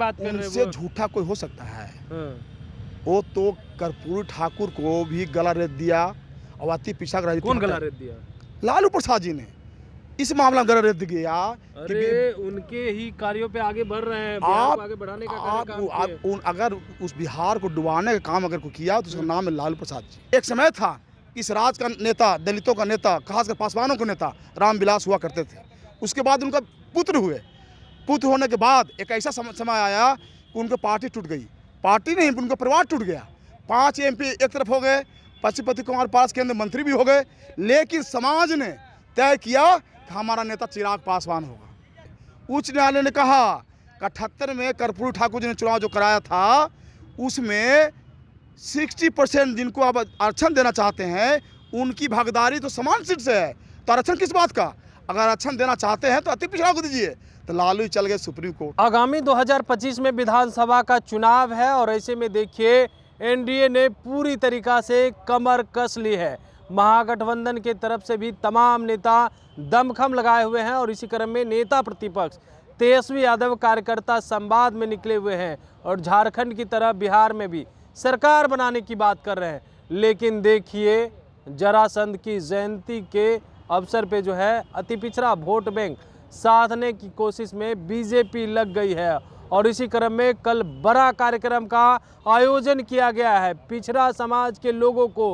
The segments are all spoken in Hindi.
बात कर रहे हैं उनसे वो। झूठा कोई हो सकता है? हाँ। वो तो कर्पूरी ठाकुर को भी गला रेत दिया और अति पिछड़ा राजनीति कौन हटा- गला रेत दिया? लालू प्रसाद जी ने इस मामला में गला रेत दिया कि अरे उनके ही कार्यों पे आगे बढ़ रहे हैं, बिहार को आगे बढ़ाने का काम किए। अगर उस बिहार को डुबाने का काम अगर को किया तो उसका नाम है लालू प्रसाद जी। एक समय था इस राज्य का नेता, दलितों का नेता, खासकर पासवानों का नेता रामविलास हुआ करते थे। उसके बाद उनका पुत्र हुए। पुत्र होने के बाद एक ऐसा समय आया कि उनकी पार्टी टूट गई। पार्टी नहीं, उनका परिवार टूट गया। 5 MP एक तरफ हो गए, पशुपति कुमार पास केंद्रीय मंत्री भी हो गए, लेकिन समाज ने तय किया कि हमारा नेता चिराग पासवान होगा। उच्च न्यायालय ने कहा 78 में कर्पूरी ठाकुर जी ने चुनाव जो कराया था उसमें 60% जिनको आप आरक्षण देना चाहते हैं उनकी भागीदारी तो समान सीट से है, तो आरक्षण किस बात का? अगर आरक्षण देना चाहते हैं तो अति पिछड़ा को दीजिए। तो लालू चल गए सुप्रीम कोर्ट। आगामी 2025 में विधानसभा का चुनाव है और ऐसे में देखिए एनडीए ने पूरी तरीका से कमर कस ली है। महागठबंधन के तरफ से भी तमाम नेता दमखम लगाए हुए हैं और इसी क्रम में नेता प्रतिपक्ष तेजस्वी यादव कार्यकर्ता संवाद में निकले हुए हैं और झारखंड की तरह बिहार में भी सरकार बनाने की बात कर रहे हैं। लेकिन देखिए जरासंध की जयंती के अवसर पे जो है अति पिछड़ा वोट बैंक साधने की कोशिश में बीजेपी लग गई है और इसी क्रम में कल बड़ा कार्यक्रम का आयोजन किया गया है। पिछड़ा समाज के लोगों को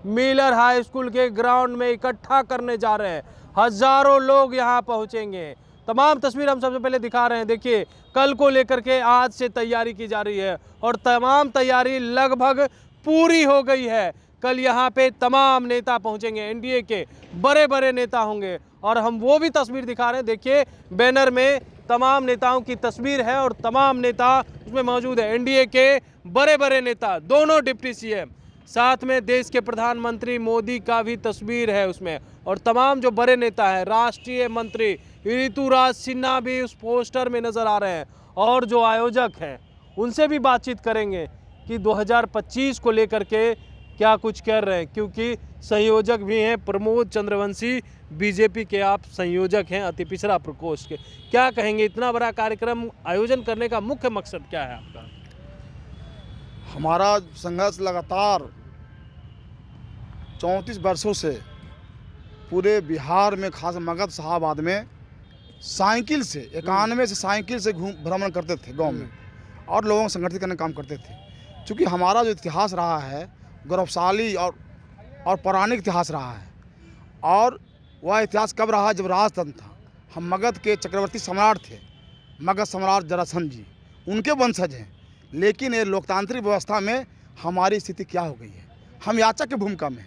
मिलर हाई स्कूल के ग्राउंड में इकट्ठा करने जा रहे हैं। हजारों लोग यहां पहुंचेंगे। तमाम तस्वीर हम सबसे पहले दिखा रहे हैं। देखिए कल को लेकर के आज से तैयारी की जा रही है और तमाम तैयारी लगभग पूरी हो गई है। कल यहाँ पे तमाम नेता पहुंचेंगे, एनडीए के बड़े बड़े नेता होंगे और हम वो भी तस्वीर दिखा रहे हैं। देखिए बैनर में तमाम नेताओं की तस्वीर है और तमाम नेता उसमें मौजूद है। एनडीए के बड़े बड़े नेता, दोनों डिप्टी सीएम, साथ में देश के प्रधानमंत्री मोदी का भी तस्वीर है उसमें और तमाम जो बड़े नेता हैं, राष्ट्रीय मंत्री ऋतुराज सिन्हा भी उस पोस्टर में नजर आ रहे हैं और जो आयोजक हैं उनसे भी बातचीत करेंगे कि 2025 को लेकर के क्या कुछ कर रहे हैं, क्योंकि संयोजक भी हैं प्रमोद चंद्रवंशी, बीजेपी के आप संयोजक हैं अति पिछड़ा प्रकोष्ठ के। क्या कहेंगे, इतना बड़ा कार्यक्रम आयोजन करने का मुख्य मकसद क्या है आपका? हमारा संघर्ष लगातार 34 वर्षों से पूरे बिहार में, खास मगध शाहाबाद में साइकिल से 91 से साइकिल से भ्रमण करते थे गांव में और लोगों को संगठित करने का काम करते थे। क्योंकि हमारा जो इतिहास रहा है गौरवशाली और पौराणिक इतिहास रहा है और वह इतिहास कब रहा जब राजतंत्र था। हम मगध के चक्रवर्ती सम्राट थे, मगध सम्राट जरासंध जी, उनके वंशज हैं। लेकिन ये लोकतांत्रिक व्यवस्था में हमारी स्थिति क्या हो गई है? हम याचक की भूमिका में,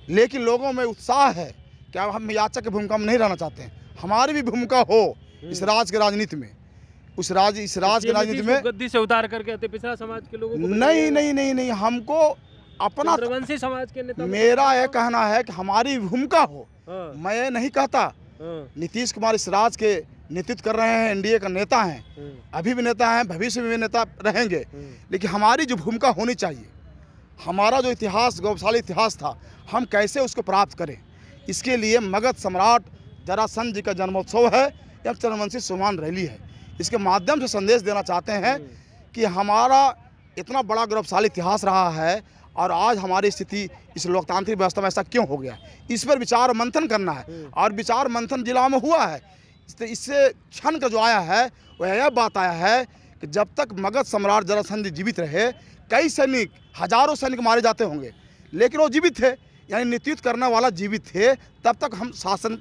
लेकिन लोगों में उत्साह है कि अब हम याचक की भूमिका में नहीं रहना चाहते हैं। हमारी भी भूमिका हो इस राज्य की राजनीति में, इस राज्य की राजनीति में गद्दी से उतार करके अति पिछड़ा समाज के लोगों को नहीं, हमको अपना चंद्रवंशी समाज के नेता, मेरा यह कहना है कि हमारी भूमिका हो। हाँ। मैं ये नहीं कहता। नीतीश कुमार इस राज्य के नेतृत्व कर रहे हैं, एनडीए का नेता हैं, अभी भी नेता हैं, भविष्य में भी नेता रहेंगे। लेकिन हमारी जो भूमिका होनी चाहिए, हमारा जो इतिहास गौरवशाली इतिहास था, हम कैसे उसको प्राप्त करें। इसके लिए मगध सम्राट जरासंध जी का जन्मोत्सव है या चंद्रवंशी सोमान रैली है। इसके माध्यम से संदेश देना चाहते हैं कि हमारा इतना बड़ा गौरवशाली इतिहास रहा है और आज हमारी स्थिति इस लोकतांत्रिक व्यवस्था में ऐसा क्यों हो गया, इस पर विचार मंथन करना है। और विचार मंथन जिला में हुआ है। इससे क्षण का जो आया है वह यह बात आया है कि जब तक मगध सम्राट जरासंध जीवित रहे, कई सैनिक, हजारों सैनिक मारे जाते होंगे, लेकिन वो जीवित थे, यानी नेतृत्व करने वाला जीवित थे, तब तक हम शासन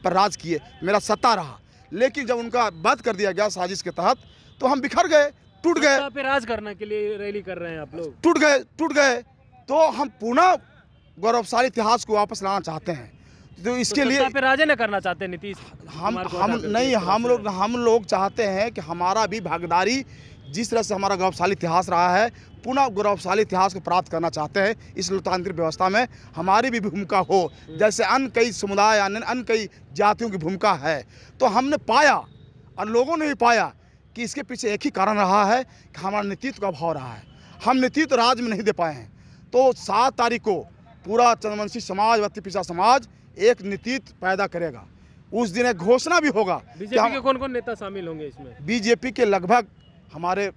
पर राज किए, मेरा सत्ता रहा। लेकिन जब उनका वध कर दिया गया साजिश के तहत, तो हम बिखर गए, टूट गए। पे राज करने के लिए रैली कर रहे हैं आप लोग, टूट गए। तो हम पुनः गौरवशाली इतिहास को वापस लाना चाहते हैं। तो इसके लिए पे राजे न करना चाहते हैं नीतीश हम लोग चाहते हैं कि हमारा भी भागीदारी, जिस तरह से हमारा गौरवशाली इतिहास रहा है, पुनः गौरवशाली इतिहास को प्राप्त करना चाहते हैं। इस लोकतांत्रिक व्यवस्था में हमारी भी भूमिका हो, जैसे अन्य कई समुदाय, अन्य कई जातियों की भूमिका है। तो हमने पाया और लोगों ने भी पाया कि इसके पीछे एक ही कारण रहा है कि हमारा नेतृत्व का अभाव रहा है। हम नेतृत्व राज्य में नहीं दे पाए हैं। तो 7 तारीख को पूरा चंद्रवंशी समाज, अति पिछड़ा समाज एक नेतृत्व पैदा करेगा। उस दिन एक घोषणा भी होगा। बीजेपी के कौन कौन नेता शामिल होंगे इसमें? बीजेपी के लगभग हमारे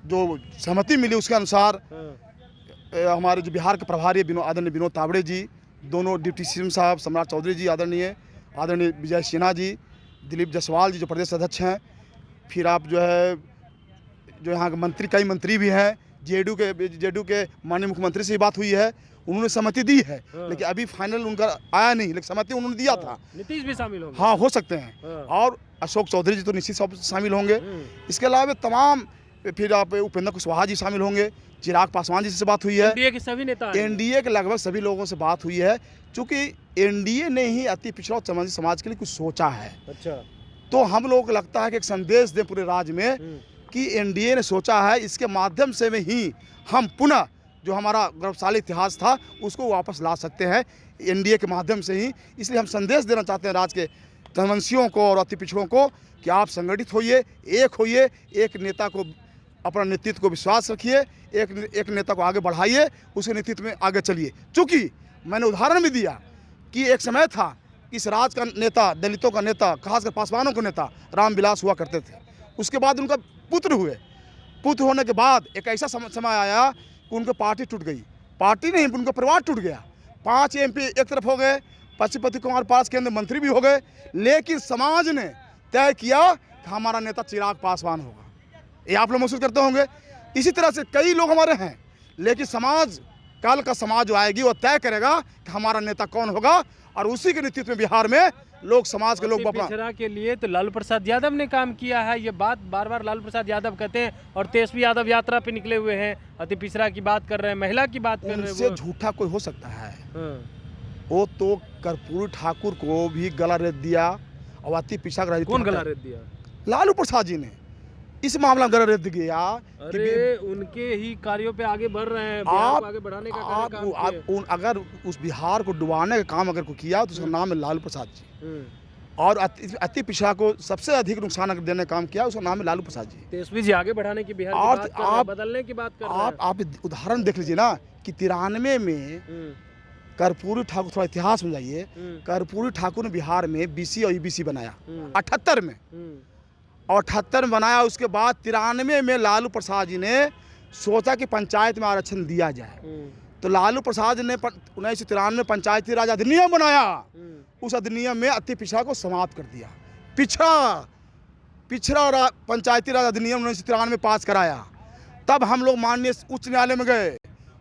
जो सहमति मिली उसके अनुसार हमारे जो बिहार के प्रभारी आदरणीय विनोद तावड़े जी, दोनों डिप्टी सीएम साहब सम्राट चौधरी जी आदरणीय विजय सिन्हा जी, दिलीप जायसवाल जी जो प्रदेश अध्यक्ष हैं, फिर आप जो है जो यहाँ के मंत्री, कई मंत्री भी हैं, जेडीयू के माननीय मुख्यमंत्री से ही बात हुई है, उन्होंने सहमति दी है। लेकिन अभी फाइनल उनका आया नहीं, लेकिन सहमति उन्होंने दिया था। नीतीश भी शामिल होंगे? हाँ, हो सकते हैं। और अशोक चौधरी जी तो निश्चित शामिल होंगे। इसके अलावा तमाम फिर आप उपेंद्र कुशवाहा जी शामिल होंगे, चिराग पासवान जी से बात हुई है, एनडीए के सभी नेता, एनडीए के लगभग सभी लोगों से बात हुई है, क्योंकि एनडीए ने ही अति पिछड़ा और चमनसी समाज के लिए कुछ सोचा है। अच्छा, तो हम लोगों को लगता है कि एक संदेश दें पूरे राज्य में कि एनडीए ने सोचा है, इसके माध्यम से में ही हम पुनः जो हमारा गौरवशाली इतिहास था उसको वापस ला सकते हैं, एनडीए के माध्यम से ही। इसलिए हम संदेश देना चाहते हैं राज्य के चमनसियों को और अति पिछड़ों को कि आप संगठित होइए, एक होइए, एक नेता को, अपना नेतृत्व को विश्वास रखिए, एक नेता को आगे बढ़ाइए, उसके नेतृत्व में आगे चलिए। चूँकि मैंने उदाहरण भी दिया कि एक समय था इस राज्य का नेता, दलितों का नेता, खासकर पासवानों का नेता रामविलास हुआ करते थे। उसके बाद उनका पुत्र हुए, पुत्र होने के बाद एक ऐसा समय आया कि उनकी पार्टी टूट गई। पार्टी नहीं, उनका परिवार टूट गया। 5 एमपी एक तरफ हो गए, पशुपति कुमार पास केंद्र मंत्री भी हो गए, लेकिन समाज ने तय किया कि हमारा नेता चिराग पासवान होगा। ये आप लोग महसूस करते होंगे। इसी तरह से कई लोग हमारे हैं, लेकिन समाज, कल का समाज जो आएगी वो तय करेगा कि हमारा नेता कौन होगा, और उसी के नेतृत्व में बिहार में लोग, समाज के लोग अपना पिछड़ा के लिए तो लालू प्रसाद यादव ने काम किया है। ये बात बार बार लालू प्रसाद यादव कहते हैं, और तेजस्वी यादव यात्रा पे निकले हुए हैं, अति पिछड़ा की बात कर रहे हैं, महिला की बात कर रहे हैं। उनसे झूठा कोई हो सकता है? वो तो कर्पूरी ठाकुर को भी गला रेत दिया, और अति पिछड़ा कौन गला रेत दिया? लालू प्रसाद जी ने इस मामला में गला रेत दिया। अरे उनके ही कार्यों पे आगे बढ़ रहे हैं, आप आगे बढ़ाने का आप अगर उस बिहार को डुबाने का काम अगर को किया तो उसका नाम है लालू प्रसाद जी। और अति पिछड़ा को सबसे अधिक नुकसान अगर देने का काम किया उसका नाम है लालू प्रसाद जी। तेजस्वी जी आगे बढ़ाने की, बिहार की बात कर रहे हैं, बदलने की बात कर रहे हैं। आप उदाहरण देख लीजिए ना कि 93 में कर्पूरी ठाकुर, थोड़ा इतिहास में जाइए, कर्पूरी ठाकुर ने बिहार में बीसी और ईबीसी बनाया 78 में, और 78 में बनाया। उसके बाद 93 में लालू प्रसाद जी ने सोचा कि पंचायत में आरक्षण दिया जाए, तो लालू प्रसाद ने 1993 में पंचायती राज अधिनियम बनाया। उस अधिनियम में अति पिछड़ा को समाप्त कर दिया। पिछड़ा पंचायती राज अधिनियम 1993 में पास कराया। तब हम लोग माननीय उच्च न्यायालय में गए।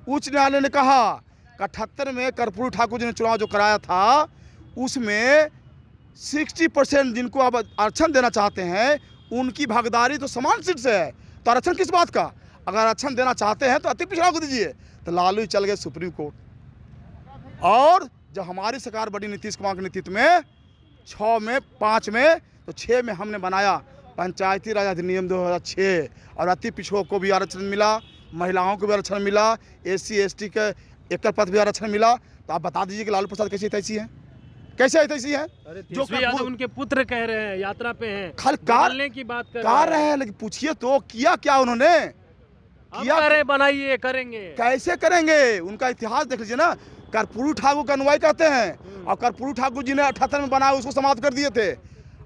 उच्च न्यायालय ने कहा कि 78 में कर्पूरी ठाकुर जी ने चुनाव जो कराया था उसमें 60% जिनको आप आरक्षण देना चाहते हैं उनकी भागीदारी तो समान सीट से है, तो आरक्षण किस बात का? अगर आरक्षण देना चाहते हैं तो अति पिछड़ा को दीजिए। तो लालू चल गए सुप्रीम कोर्ट। और जब हमारी सरकार बड़ी नीतीश कुमार के नेतृत्व में 6 में 5 में तो 6 में हमने बनाया पंचायती राज अधिनियम 2006, और अति पिछड़ों को भी आरक्षण मिला, महिलाओं को भी आरक्षण मिला, SC ST के एकल पद भी आरक्षण मिला। तो आप बता दीजिए कि लालू प्रसाद कैसी तैसी है, कैसे ऐसी है? जो यादव उनके पुत्र कह रहे हैं, यात्रा पे हैं, खाली की बात कर रहे हैं, लेकिन पूछिए तो किया क्या उन्होंने? किया करे, बनाइए, करेंगे, कैसे करेंगे? उनका इतिहास देख लीजिए ना। कर्पूरी ठाकुर का अनुयायी कहते हैं, और कर्पूरी ठाकुर जी ने 78 में बनाया, उसको समाप्त कर दिए थे,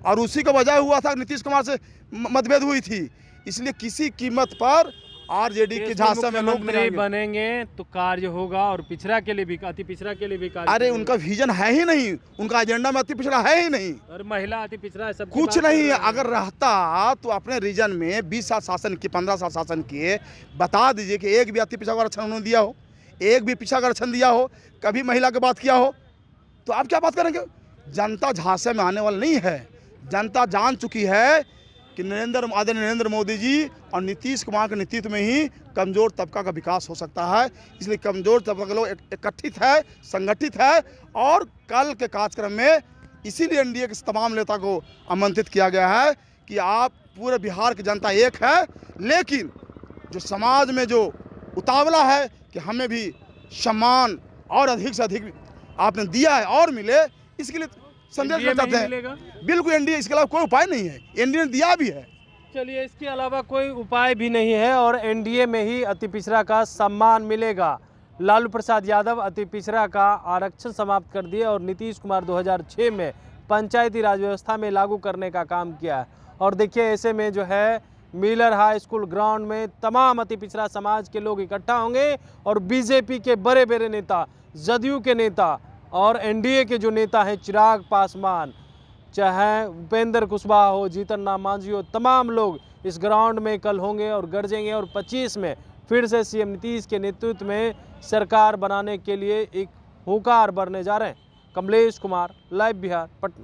और उसी का वजह हुआ था नीतीश कुमार से मतभेद हुई थी। इसलिए किसी कीमत पर आरजेडी के झांसा में लोग बनेंगे तो कार्य होगा, और पिछड़ा के लिए भी, अति पिछड़ा के लिए भी कार्य। अरे उनका विजन है ही नहीं, उनका एजेंडा में अति पिछड़ा है ही नहीं, और महिला अति पिछड़ा है, सब कुछ नहीं। अगर रहता तो अपने रीजन में 20 साल शासन किए, 15 साल शासन किए, बता दीजिए कि एक भी अति पिछड़ा का आरक्षण उन्होंने दिया हो, एक भी पिछड़ा का आरक्षण दिया हो, कभी महिला की बात किया हो, तो आप क्या बात करेंगे? जनता झांसे में आने वाली नहीं है। जनता जान चुकी है कि आदरणीय नरेंद्र मोदी जी और नीतीश कुमार के नेतृत्व में ही कमज़ोर तबका का विकास हो सकता है। इसलिए कमज़ोर तबका के लोग एकत्रित है, संगठित है, और कल के कार्यक्रम में इसीलिए एनडीए के तमाम नेता को आमंत्रित किया गया है कि आप, पूरे बिहार की जनता एक है, लेकिन जो समाज में जो उतावला है कि हमें भी सम्मान और अधिक से अधिक आपने दिया है और मिले, इसके लिए संदेश चाहते हैं। बिल्कुल एनडीए, इसके अलावा कोई उपाय नहीं है, एनडीए ने दिया भी है। चलिए, इसके अलावा कोई उपाय भी नहीं है, और एनडीए में ही अति पिछड़ा का सम्मान मिलेगा। लालू प्रसाद यादव अति पिछड़ा का आरक्षण समाप्त कर दिए, और नीतीश कुमार 2006 में पंचायती राज व्यवस्था में लागू करने का काम किया है। और देखिए, ऐसे में जो है मिलर हाई स्कूल ग्राउंड में तमाम अति पिछड़ा समाज के लोग इकट्ठा होंगे और बीजेपी के बड़े बड़े नेता, जदयू के नेता और एनडीए के जो नेता हैं चिराग पासवान, चाहे उपेंद्र कुशवाहा हो, जीतन राम मांझी हो, तमाम लोग इस ग्राउंड में कल होंगे और गरजेंगे और 25 में फिर से सीएम नीतीश के नेतृत्व में सरकार बनाने के लिए एक हुंकार भरने जा रहे हैं। कमलेश कुमार, लाइव बिहार, पटना।